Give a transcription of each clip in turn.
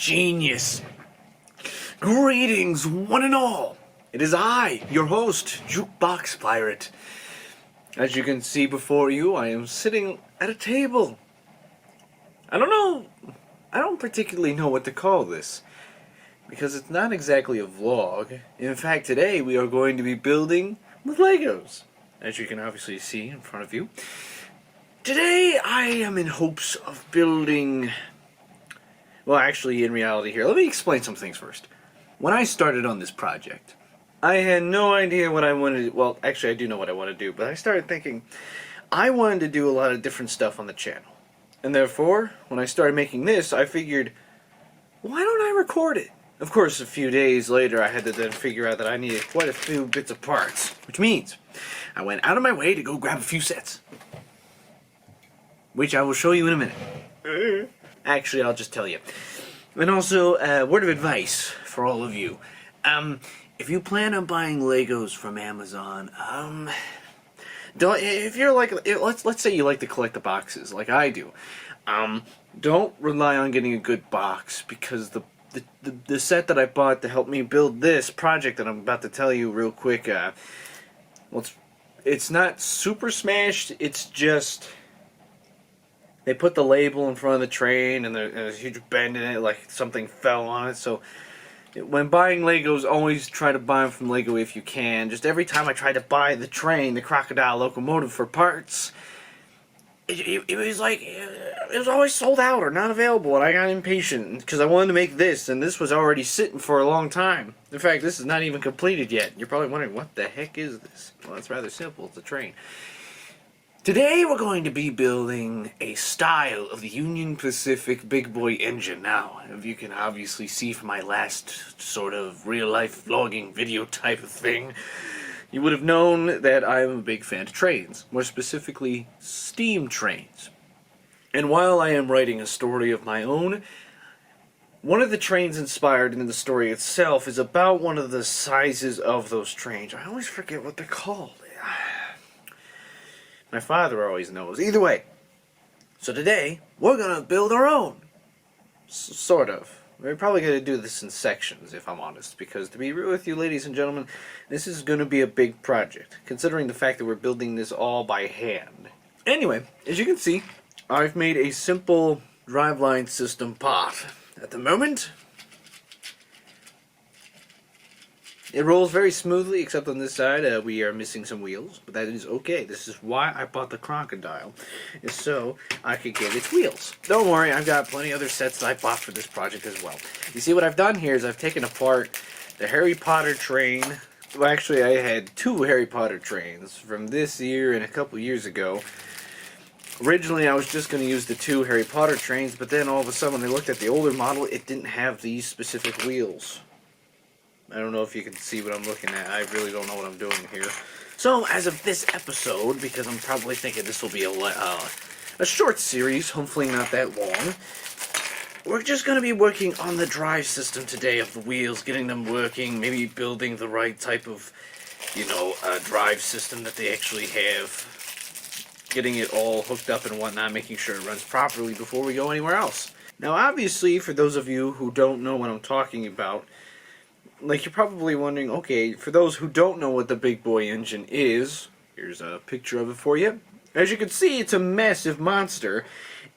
genius. Greetings, one and all. It is I, your host, Jukebox Pirate. As you can see before you, I am sitting at a table. I don't particularly know what to call this, because it's not exactly a vlog. In fact, today we are going to be building with Legos, as you can obviously see in front of you. Today I am in hopes of building... Well, actually, in reality here, let me explain some things first. When I started on this project, I had no idea what I wanted to do. Well, actually, I do know what I want to do, but I started thinking I wanted to do a lot of different stuff on the channel. And therefore, when I started making this, I figured, why don't I record it? Of course, a few days later, I had to then figure out that I needed quite a few bits of parts, which means I went out of my way to go grab a few sets, which I will show you in a minute. Actually, I'll just tell you. And also, a word of advice for all of you. If you plan on buying Legos from Amazon, don't, if you're like, let's say you like to collect the boxes, like I do, don't rely on getting a good box, because the set that I bought to help me build this project that I'm about to tell you real quick, well, it's not super smashed, it's just... They put the label in front of the train, and there's a huge bend in it, like something fell on it. So, when buying Legos, always try to buy them from Lego if you can. Just every time I tried to buy the train, the crocodile locomotive for parts, it was like, it was always sold out or not available, and I got impatient because I wanted to make this, and this was already sitting for a long time. In fact, this is not even completed yet. You're probably wondering, what the heck is this? Well, it's rather simple. It's a train. Today we're going to be building a style of the Union Pacific big boy engine. Now, if you can obviously see from my last sort of real-life vlogging video type of thing, you would have known that I'm a big fan of trains, more specifically steam trains. And while I am writing a story of my own, one of the trains inspired in the story itself is about one of the sizes of those trains. I always forget what they're called. My father always knows. Either way. So today, we're going to build our own. Sort of. We're probably going to do this in sections, if I'm honest. Because to be real with you, ladies and gentlemen, this is going to be a big project. Considering the fact that we're building this all by hand. Anyway, as you can see, I've made a simple driveline system pot. At the moment, it rolls very smoothly, except on this side we are missing some wheels, but that is okay. This is why I bought the crocodile, is so I could get its wheels. Don't worry, I've got plenty of other sets that I bought for this project as well. You see, what I've done here is I've taken apart the Harry Potter train. Well, actually, I had two Harry Potter trains from this year and a couple years ago. Originally, I was just going to use the two Harry Potter trains, but then all of a sudden, when I looked at the older model, it didn't have these specific wheels. I don't know if you can see what I'm looking at. I really don't know what I'm doing here. So, as of this episode, because I'm probably thinking this will be a short series, hopefully not that long, we're just going to be working on the drive system today of the wheels, getting them working, maybe building the right type of, drive system that they actually have, getting it all hooked up and whatnot, making sure it runs properly before we go anywhere else. Now, obviously, for those of you who don't know what I'm talking about, like, you're probably wondering, okay, for those who don't know what the big boy engine is, here's a picture of it for you. As you can see, it's a massive monster,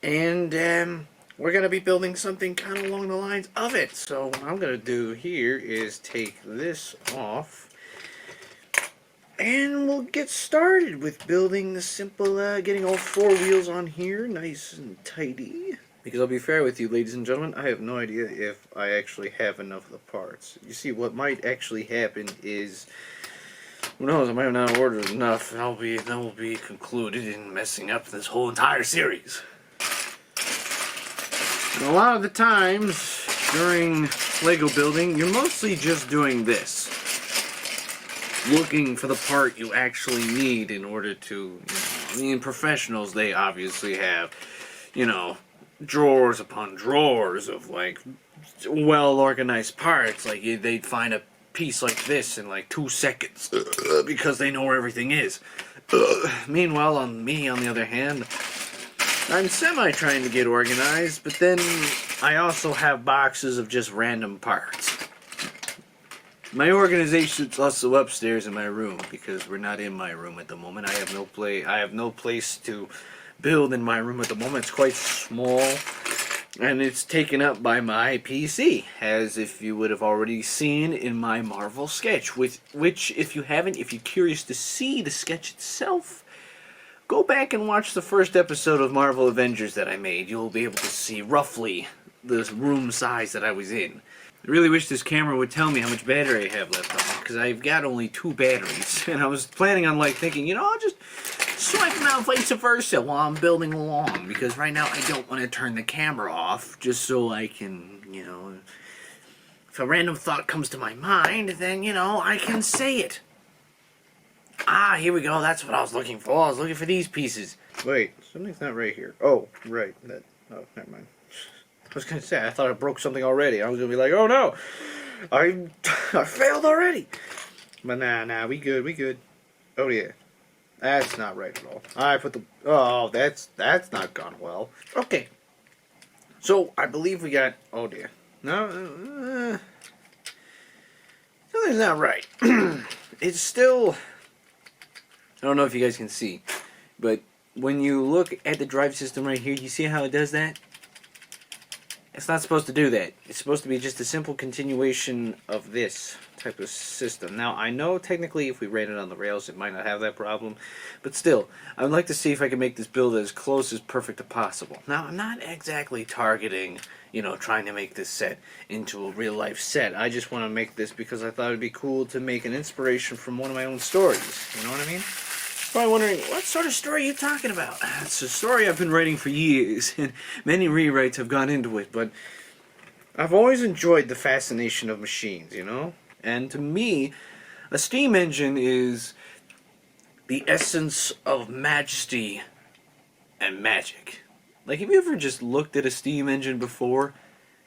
and we're going to be building something kind of along the lines of it. So what I'm going to do here is take this off, and we'll get started with building the simple, getting all four wheels on here, nice and tidy. Because I'll be fair with you, ladies and gentlemen, I have no idea if I actually have enough of the parts. You see, what might actually happen is, who knows, I might have not ordered enough, and that will be concluded in messing up this whole entire series. And a lot of the times, during Lego building, you're mostly just doing this. Looking for the part you actually need in order to, professionals, they obviously have, drawers upon drawers of, like, well-organized parts. Like, they'd find a piece like this in, like, 2 seconds because they know where everything is. Meanwhile, on the other hand, I'm semi trying to get organized, but then I also have boxes of just random parts. My organization's also upstairs in my room because we're not in my room at the moment. I have no place to build in my room at the moment. It's quite small, and it's taken up by my PC, as if you would have already seen in my Marvel sketch. Which, if you're curious to see the sketch itself, go back and watch the first episode of Marvel Avengers that I made. You'll be able to see roughly the room size that I was in. I really wish this camera would tell me how much battery I have left on, because I've got only 2 batteries. And I was planning on thinking, I'll just swipe them out vice versa while I'm building along, because right now I don't want to turn the camera off, just so I can, if a random thought comes to my mind, then, I can say it. Ah, here we go. That's what I was looking for. I was looking for these pieces. Wait, something's not right here. Oh, right. Oh, never mind. I was going to say, I thought I broke something already. I was going to be like, oh no, I failed already. But nah, we good. Oh yeah, that's not right at all. I put that's not gone well. Okay, so I believe we got, oh dear. No, something's not right. It's still, I don't know if you guys can see, but when you look at the drive system right here, you see how it does that? It's not supposed to do that. It's supposed to be just a simple continuation of this type of system. Now, I know technically if we ran it on the rails, it might not have that problem, but still, I would like to see if I can make this build as close as perfect as possible. Now, I'm not exactly targeting, trying to make this set into a real-life set. I just want to make this because I thought it would be cool to make an inspiration from one of my own stories. You know what I mean? Probably wondering, what sort of story are you talking about? It's a story I've been writing for years, and many rewrites have gone into it, but I've always enjoyed the fascination of machines, And to me, a steam engine is the essence of majesty and magic. Like, have you ever just looked at a steam engine before?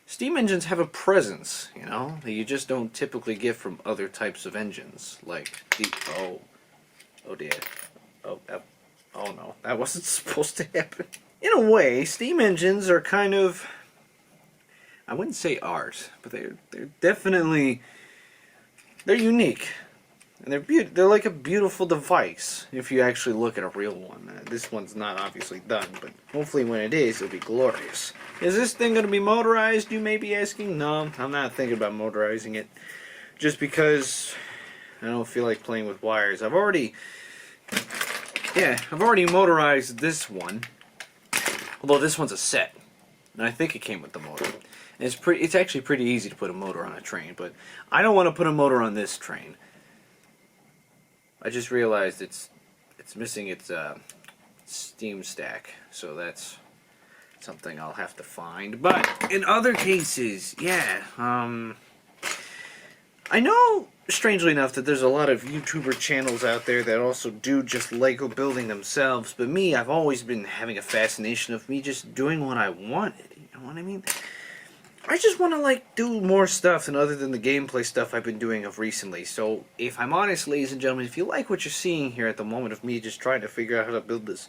Steam engines have a presence, that you just don't typically get from other types of engines, like the, oh dear. Oh no, that wasn't supposed to happen. In a way, steam engines are kind of, I wouldn't say art, but they're definitely, they're unique. And they're like a beautiful device if you actually look at a real one. This one's not obviously done, but hopefully when it is, it'll be glorious. Is this thing going to be motorized, you may be asking? No, I'm not thinking about motorizing it. Just because I don't feel like playing with wires. I've already motorized this one. Although this one's a set. And I think it came with the motor. And it's actually pretty easy to put a motor on a train, but I don't want to put a motor on this train. I just realized it's missing its steam stack, so that's something I'll have to find. But in other cases, yeah, I know, strangely enough, that there's a lot of YouTuber channels out there that also do just Lego building themselves, but me, I've always been having a fascination of me just doing what I wanted, you know what I mean? I just want to, do more stuff other than the gameplay stuff I've been doing of recently. So, if I'm honest, ladies and gentlemen, if you like what you're seeing here at the moment of me just trying to figure out how to build this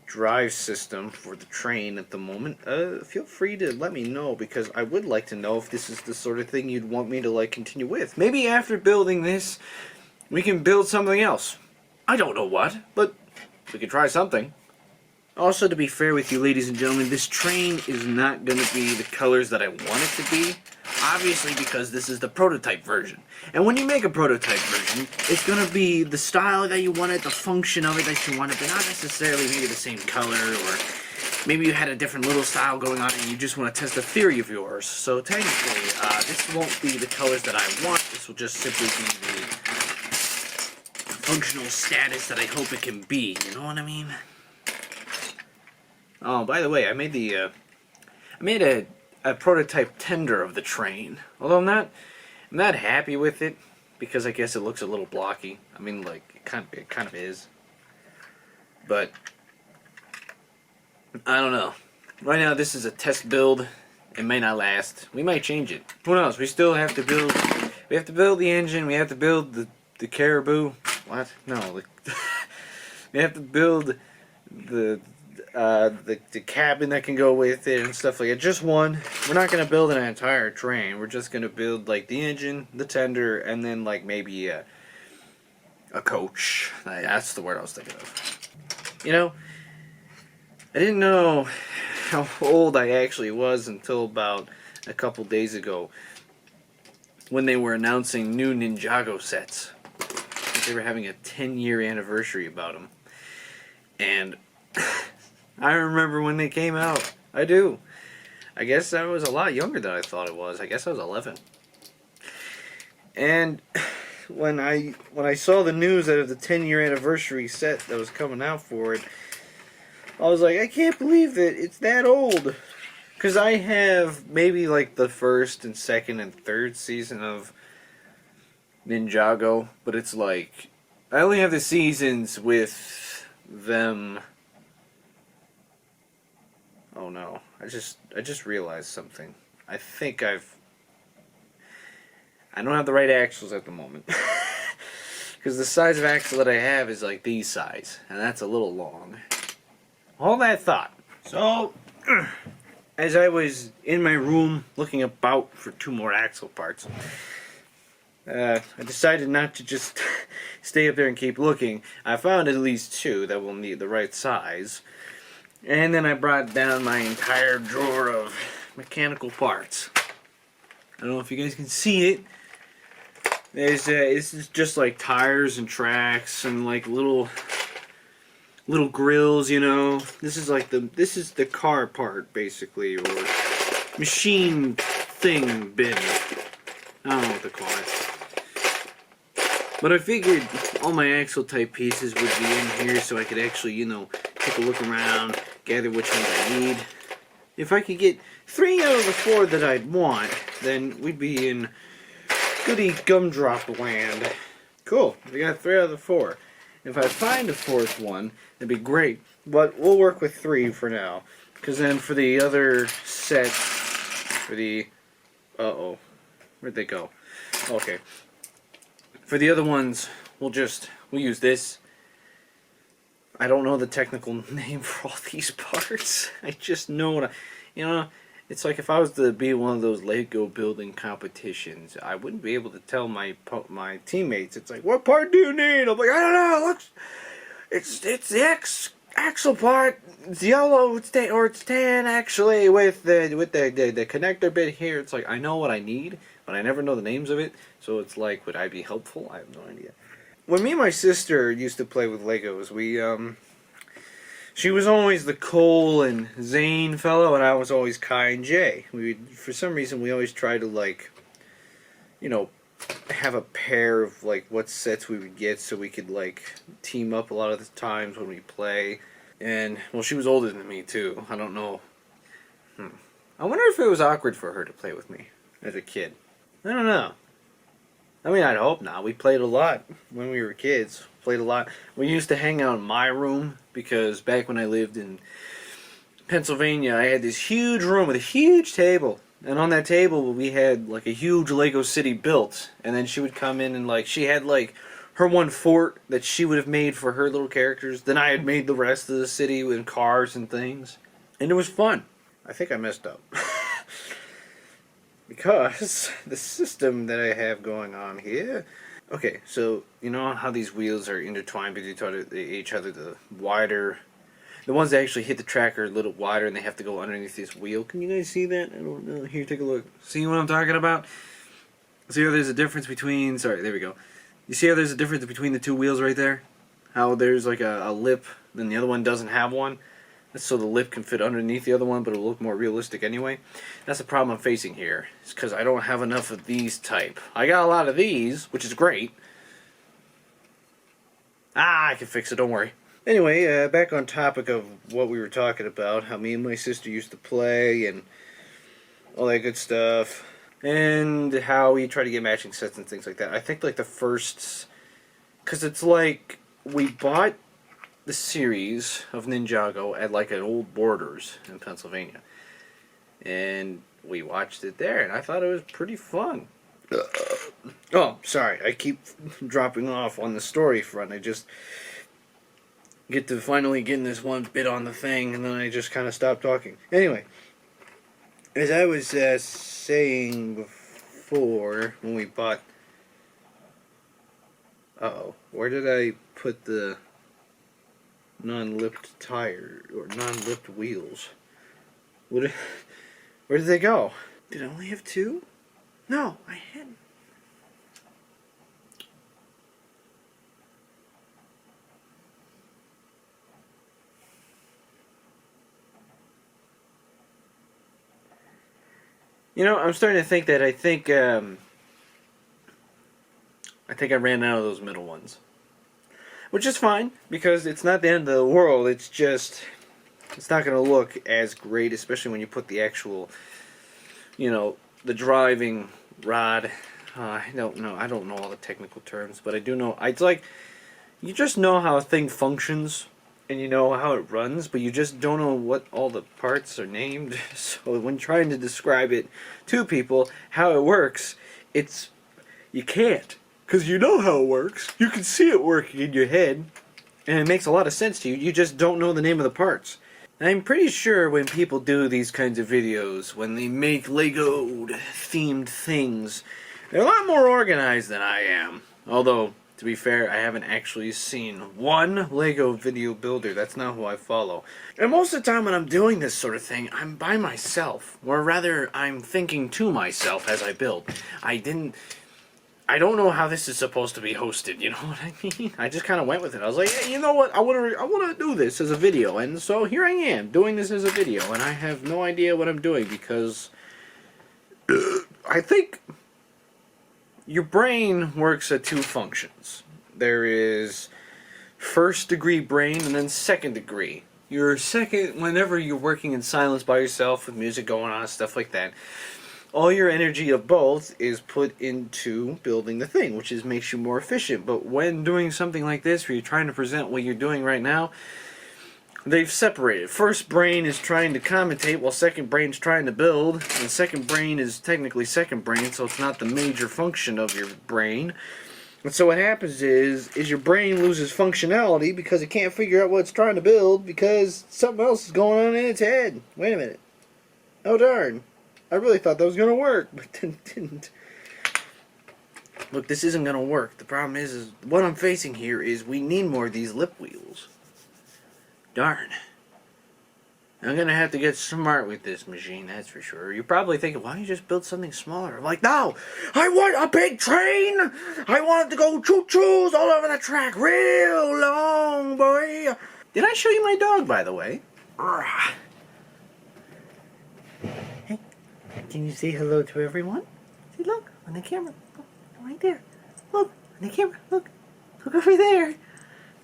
drive system for the train at the moment, feel free to let me know, because I would like to know if this is the sort of thing you'd want me to, continue with. Maybe after building this, we can build something else. I don't know what, but we could try something. Also, to be fair with you, ladies and gentlemen, this train is not going to be the colors that I want it to be. Obviously, because this is the prototype version. And when you make a prototype version, it's going to be the style that you want it, the function of it that you want it, but not necessarily maybe the same color, or maybe you had a different little style going on and you just want to test a theory of yours. So technically, this won't be the colors that I want. This will just simply be the functional status that I hope it can be. You know what I mean? Oh, by the way, I made a prototype tender of the train. Although I'm not happy with it, because I guess it looks a little blocky. I mean, it kind of is. But I don't know. Right now, this is a test build. It may not last. We might change it. Who knows? We still have to build. We have to build the engine. We have to build the caribou. What? No. We have to build the the cabin that can go with it and stuff like that. Just one. We're not gonna build an entire train. We're just gonna build like the engine, the tender, and then like maybe a coach. That's the word I was thinking of. You know, I didn't know how old I actually was until about a couple days ago when they were announcing new Ninjago sets. They were having a 10-year anniversary about them. And I remember when they came out. I do. I guess I was a lot younger than I thought it was. I guess I was 11. And when I saw the news out of the 10-year anniversary set that was coming out for it, I was like, I can't believe that it's that old. Because I have maybe like the first and second and third season of Ninjago, but it's like I only have the seasons with them. Oh no, I just realized something. I think I don't have the right axles at the moment. Because the size of axle that I have is like these size, and that's a little long. All that thought. So, as I was in my room looking about for 2 more axle parts, I decided not to just stay up there and keep looking. I found at least 2 that will need the right size. And then I brought down my entire drawer of mechanical parts. I don't know if you guys can see it. This is just like tires and tracks and like little grills, you know. This is the car part basically, or machine thing bin. I don't know what to call it. But I figured all my axle type pieces would be in here so I could actually, you know, take a look around, gather which ones I need. If I could get 3 out of the 4 that I'd want, then we'd be in goody gumdrop land. Cool, we got 3 out of the 4. If I find a 4th one, that'd be great. But we'll work with 3 for now. Because then for the other sets, for the... Uh-oh. Where'd they go? Okay. For the other ones, we'll use this. I don't know the technical name for all these parts. I just know what you know, it's like if I was to be one of those Lego building competitions, I wouldn't be able to tell my teammates. It's like, what part do you need? I'm like, I don't know. Look, it's the axle part. It's yellow. It's tan actually with the connector bit here. It's like I know what I need, but I never know the names of it. So it's like, would I be helpful? I have no idea. When me and my sister used to play with Legos, she was always the Cole and Zane fellow, and I was always Kai and Jay. For some reason, we always tried to, like, you know, have a pair of, like, what sets we would get so we could, like, team up a lot of the times when we play. And, well, she was older than me, too. I don't know. I wonder if it was awkward for her to play with me as a kid. I don't know. I mean, I'd hope not. We played a lot when we were kids. Played a lot. We used to hang out in my room because back when I lived in Pennsylvania, I had this huge room with a huge table. And on that table, we had like a huge Lego city built. And then she would come in and like, she had like her one fort that she would have made for her little characters. Then I had made the rest of the city with cars and things. And it was fun. I think I messed up. Because the system that I have going on here... Okay, so you know how these wheels are intertwined with each other, the wider... The ones that actually hit the track are a little wider and they have to go underneath this wheel. Can you guys see that? I don't know. Here, take a look. See what I'm talking about? See how there's a difference between... Sorry, there we go. You see how there's a difference between the 2 wheels right there? How there's like a lip and the other one doesn't have one? That's so the lip can fit underneath the other one, but it'll look more realistic anyway. That's the problem I'm facing here. It's because I don't have enough of these type. I got a lot of these, which is great. I can fix it, don't worry. Anyway, back on topic of what we were talking about, how me and my sister used to play and all that good stuff, and how we try to get matching sets and things like that. I think like the first, because it's like we bought the series of Ninjago at like an old Borders in Pennsylvania, and we watched it there, and I thought it was pretty fun. Oh, sorry, I keep dropping off on the story front. get to finally getting this one bit on the thing, and then I just kind of stopped talking. Anyway, as I was saying before, when we bought... Uh-oh. Where did I put the non-lipped tire, or non-lipped wheels? Where did they go? Did I only have two? No, I had... You know, I'm starting to think that I think I ran out of those middle ones. Which is fine, because it's not the end of the world, it's just... It's not going to look as great, especially when you put the actual, you know, the driving rod. I don't know all the technical terms, but I do know, it's like, you just know how a thing functions, and you know how it runs, but you just don't know what all the parts are named. So when trying to describe it to people, how it works, you can't. Because you know how it works. You can see it working in your head, and it makes a lot of sense to you. You just don't know the name of the parts. I'm pretty sure when people do these kinds of videos, when they make Lego-themed things, they're a lot more organized than I am. Although, to be fair, I haven't actually seen one Lego video builder. That's not who I follow. And most of the time when I'm doing this sort of thing, I'm by myself. Or rather, I'm thinking to myself as I build. I don't know how this is supposed to be hosted, you know what I mean? I just kind of went with it. I was like, hey, you know what? I want to do this as a video. And so here I am, doing this as a video. And I have no idea what I'm doing because I think your brain works at two functions. There is first degree brain and then second degree. Your second, whenever you're working in silence by yourself with music going on and stuff like that, all your energy of both is put into building the thing, which makes you more efficient. But when doing something like this, where you're trying to present what you're doing right now, they've separated. First brain is trying to commentate, while second brain's trying to build. And second brain is technically second brain, so it's not the major function of your brain. And so what happens is your brain loses functionality because it can't figure out what it's trying to build because something else is going on in its head. Wait a minute. Oh darn. I really thought that was going to work, but it didn't. Look, this isn't going to work. The problem is what I'm facing here is we need more of these lip wheels. Darn. I'm going to have to get smart with this machine, that's for sure. You're probably thinking, why don't you just build something smaller? I'm like, no! I want a big train! I want it to go choo-choos all over the track real long, boy! Did I show you my dog, by the way? Hey, can you say hello to everyone? See, look, on the camera. Look, right there. Look, on the camera. Look. Look over there.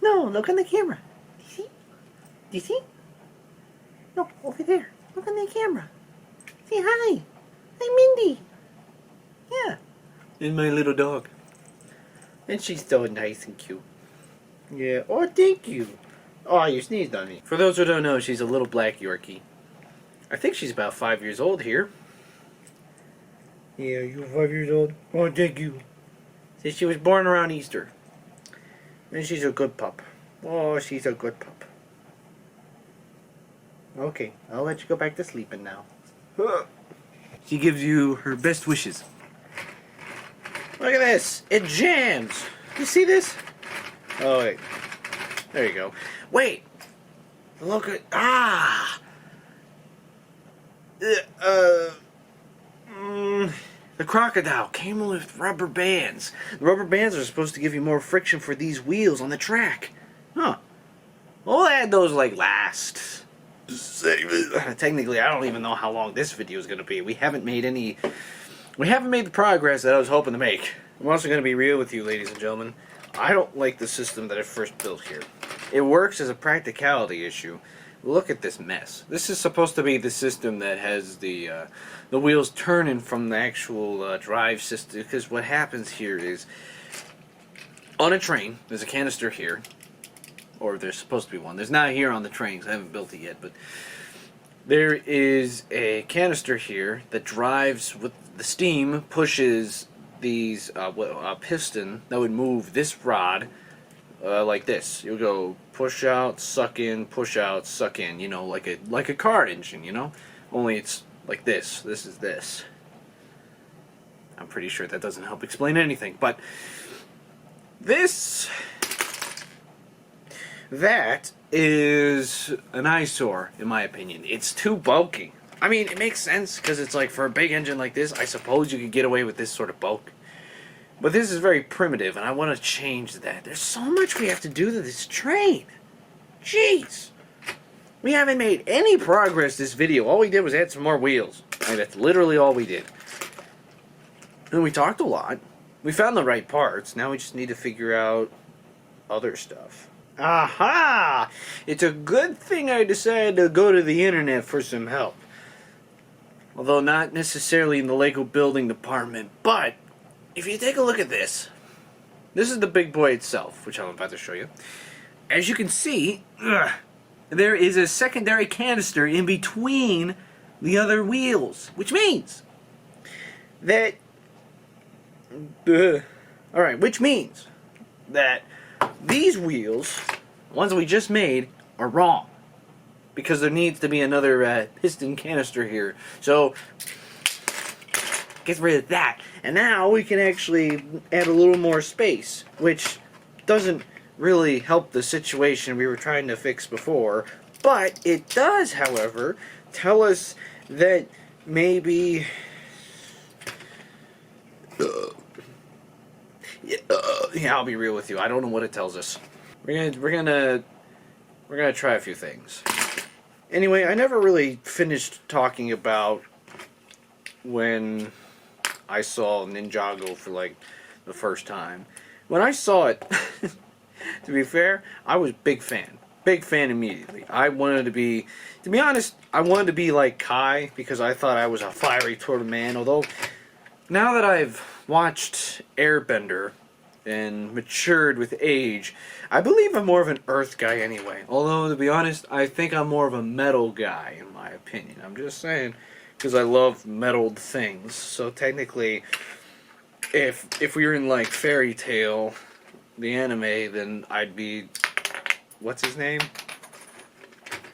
No, look on the camera. Do you see? Do you see? No, over there. Look on the camera. Say hi. Hi, Mindy. Yeah. And my little dog. And she's so nice and cute. Yeah. Oh, thank you. Oh, you sneezed on me. For those who don't know, she's a little black Yorkie. I think she's about 5 years old here. Yeah, you're 5 years old? Oh, thank you. So she was born around Easter. And she's a good pup. Oh, she's a good pup. Okay, I'll let you go back to sleeping now. She gives you her best wishes. Look at this. It jams. You see this? Oh, wait. There you go. Wait. Look at... Ah! The crocodile came with rubber bands. The rubber bands are supposed to give you more friction for these wheels on the track. Huh. We'll add those like last. Technically, I don't even know how long this video is going to be. We haven't made the progress that I was hoping to make. I'm also going to be real with you, ladies and gentlemen. I don't like the system that I first built here. It works as a practicality issue. Look at this mess. This is supposed to be the system that has the wheels turning from the actual drive system. Because what happens here is, on a train, there's a canister here. Or there's supposed to be one. There's not here on the train because I haven't built it yet. But there is a canister here that drives with the steam, pushes these a piston that would move this rod like this. You'll go push out, suck in, push out, suck in. You know, like a car engine. You know, only it's like this. This is this. I'm pretty sure that doesn't help explain anything, but that is an eyesore, in my opinion. It's too bulky. I mean, it makes sense, because it's like, for a big engine like this, I suppose you could get away with this sort of bulk. But this is very primitive, and I want to change that. There's so much we have to do to this train. Jeez. We haven't made any progress this video. All we did was add some more wheels. And that's literally all we did. And we talked a lot. We found the right parts. Now we just need to figure out other stuff. Aha! It's a good thing I decided to go to the internet for some help. Although not necessarily in the Lego building department. But, if you take a look at this, this is the big boy itself, which I'm about to show you. As you can see, there is a secondary canister in between the other wheels. Which means that... Alright, which means that these wheels, the ones we just made, are wrong. Because there needs to be another piston canister here. So, get rid of that. And now we can actually add a little more space, which doesn't really help the situation we were trying to fix before. But it does, however, tell us that maybe... Yeah, I'll be real with you. I don't know what it tells us. We're gonna try a few things. Anyway, I never really finished talking about when I saw Ninjago for like the first time. When I saw it, to be fair, I was big fan. Big fan immediately. I wanted to be honest, I wanted to be like Kai because I thought I was a fiery Turtle Man. Although, now that I've watched Airbender and matured with age, I believe I'm more of an earth guy anyway. Although, to be honest, I think I'm more of a metal guy, in my opinion. I'm just saying, because I love metaled things. So technically, if we were in, like, Fairy Tail, the anime, then I'd be... What's his name?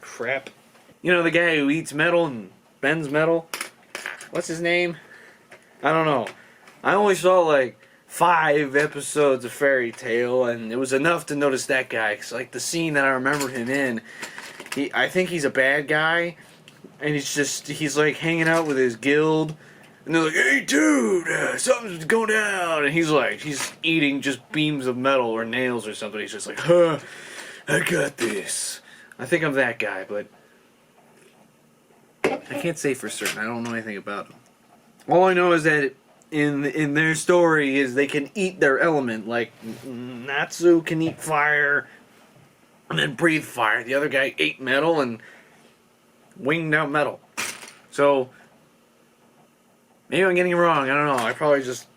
Crap. You know, the guy who eats metal and bends metal? What's his name? I don't know. I only saw, like, 5 episodes of Fairy Tail, and it was enough to notice that guy. Cause like the scene that I remember him in, I think he's a bad guy, and he's like hanging out with his guild, and they're like, "Hey, dude, something's going down," and he's eating just beams of metal or nails or something. He's just like, "Huh, I got this." I think I'm that guy, but I can't say for certain. I don't know anything about him. All I know is that in their story is they can eat their element. Like, Natsu can eat fire and then breathe fire. The other guy ate metal and winged out metal. So, maybe I'm getting it wrong. I don't know. I probably just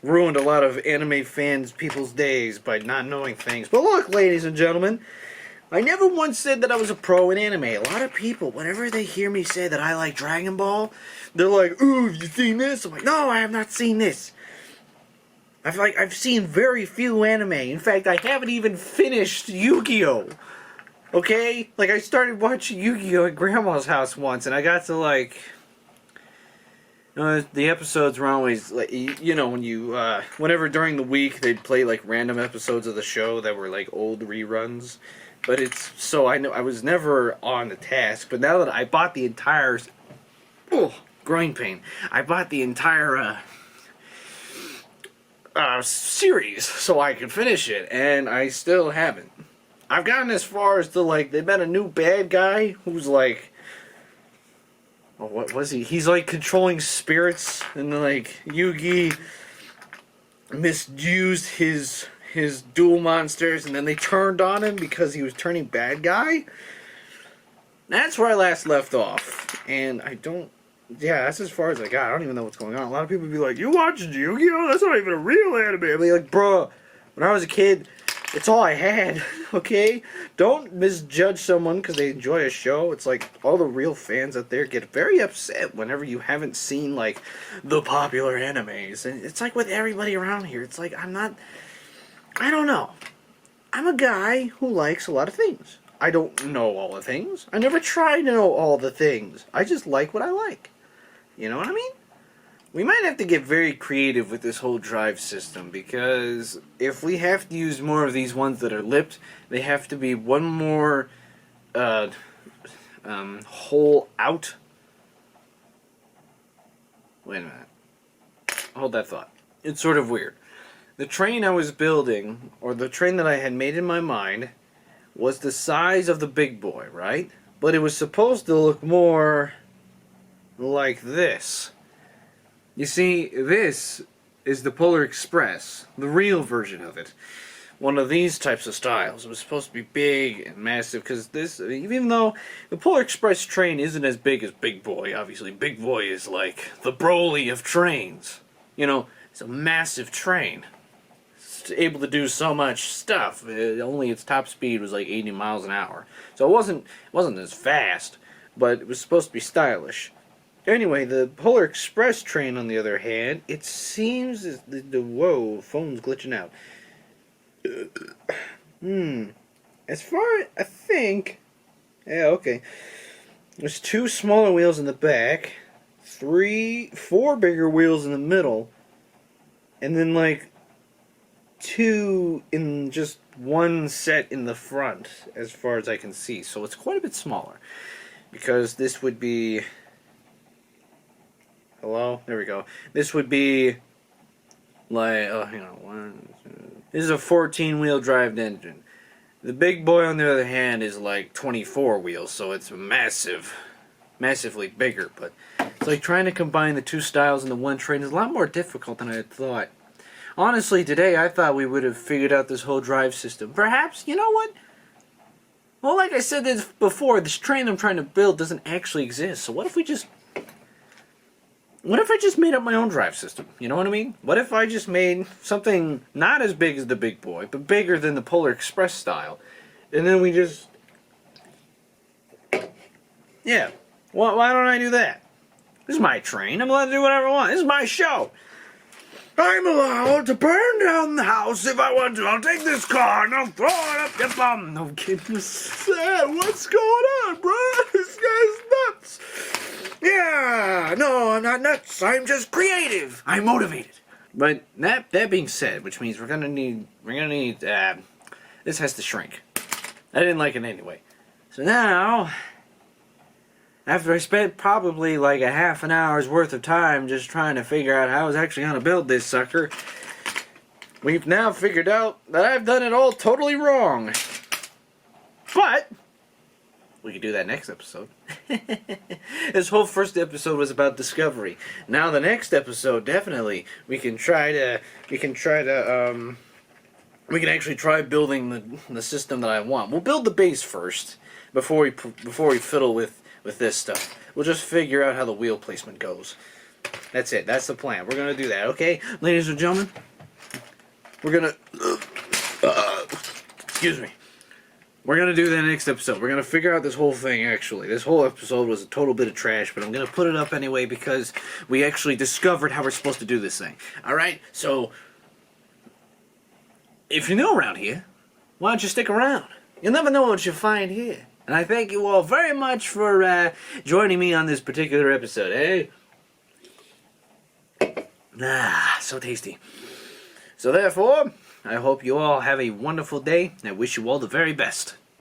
ruined a lot of anime fans' people's days by not knowing things. But look, ladies and gentlemen, I never once said that I was a pro in anime. A lot of people, whenever they hear me say that I like Dragon Ball, they're like, "Ooh, have you seen this?" I'm like, "No, I have not seen this." I've seen very few anime. In fact, I haven't even finished Yu-Gi-Oh! Okay? Like, I started watching Yu-Gi-Oh! At Grandma's house once, and I got to, like... the episodes were always, like, you know, when you, whenever during the week they'd play, like, random episodes of the show that were, like, old reruns. But it's, so I know, I was never on the task, but now that I bought the entire, groin pain, I bought the entire, series so I could finish it, and I still haven't. I've gotten as far as to, like, they met a new bad guy who's, like, oh, what was he? He's, like, controlling spirits, and, like, Yugi misused his dual monsters, and then they turned on him because he was turning bad guy. That's where I last left off, and I don't... Yeah, that's as far as I got. I don't even know what's going on. A lot of people would be like, "You watched Yu-Gi-Oh? That's not even a real anime." I'd be like, "Bruh, when I was a kid, it's all I had." Okay? Don't misjudge someone because they enjoy a show. It's like all the real fans out there get very upset whenever you haven't seen, like, the popular animes. And it's like with everybody around here. It's like, I don't know. I'm a guy who likes a lot of things. I don't know all the things. I never try to know all the things. I just like what I like. You know what I mean? We might have to get very creative with this whole drive system, because if we have to use more of these ones that are lipped, they have to be one more hole out. Wait a minute. Hold that thought. It's sort of weird. The train I was building, or the train that I had made in my mind, was the size of the big boy, right? But it was supposed to look more like this. You see, this is the Polar Express, the real version of it. One of these types of styles. It was supposed to be big and massive, because this, even though the Polar Express train isn't as big as Big Boy, obviously, Big Boy is like the Broly of trains. You know, it's a massive train. It's able to do so much stuff. Only its top speed was like 80 miles an hour. So it wasn't as fast, but it was supposed to be stylish. Anyway, the Polar Express train, on the other hand, it seems whoa, phone's glitching out. As far I think, yeah, okay. There's 2 smaller wheels in the back, 4 bigger wheels in the middle, and then like 2 in just one set in the front, as far as I can see. So it's quite a bit smaller, because this would be. Hello? There we go. This would be like, oh, hang on, 1, 2. This is a 14-wheel drive engine. The big boy, on the other hand, is like 24 wheels, so it's massively bigger. But it's like trying to combine the 2 styles into one train is a lot more difficult than I had thought. Honestly, today I thought we would have figured out this whole drive system. Perhaps, you know what? Well, like I said before, this train I'm trying to build doesn't actually exist. So what if I just made up my own drive system? You know what I mean? What if I just made something not as big as the big boy, but bigger than the Polar Express style? And then we just... Yeah. Why don't I do that? This is my train. I'm allowed to do whatever I want. This is my show. I'm allowed to burn down the house if I want to. I'll take this car and I'll throw it up your bum. No kidding. What's going on, bro? This guy's nuts. Yeah, no, I'm not nuts. I'm just creative. I'm motivated. But that being said, which means we're gonna need this has to shrink. I didn't like it anyway. So now, after I spent probably like a half an hour's worth of time just trying to figure out how I was actually gonna build this sucker, we've now figured out that I've done it all totally wrong. But we could do that next episode. This whole first episode was about discovery. Now the next episode, definitely, we can actually try building the system that I want. We'll build the base first before we fiddle with this stuff. We'll just figure out how the wheel placement goes. That's it. That's the plan. We're gonna do that. Okay, ladies and gentlemen. We're gonna. Excuse me. We're going to do that next episode. We're going to figure out this whole thing, actually. This whole episode was a total bit of trash, but I'm going to put it up anyway because we actually discovered how we're supposed to do this thing. Alright? So, if you're new around here, why don't you stick around? You'll never know what you'll find here. And I thank you all very much for joining me on this particular episode, eh? Ah, so tasty. So therefore, I hope you all have a wonderful day, and I wish you all the very best.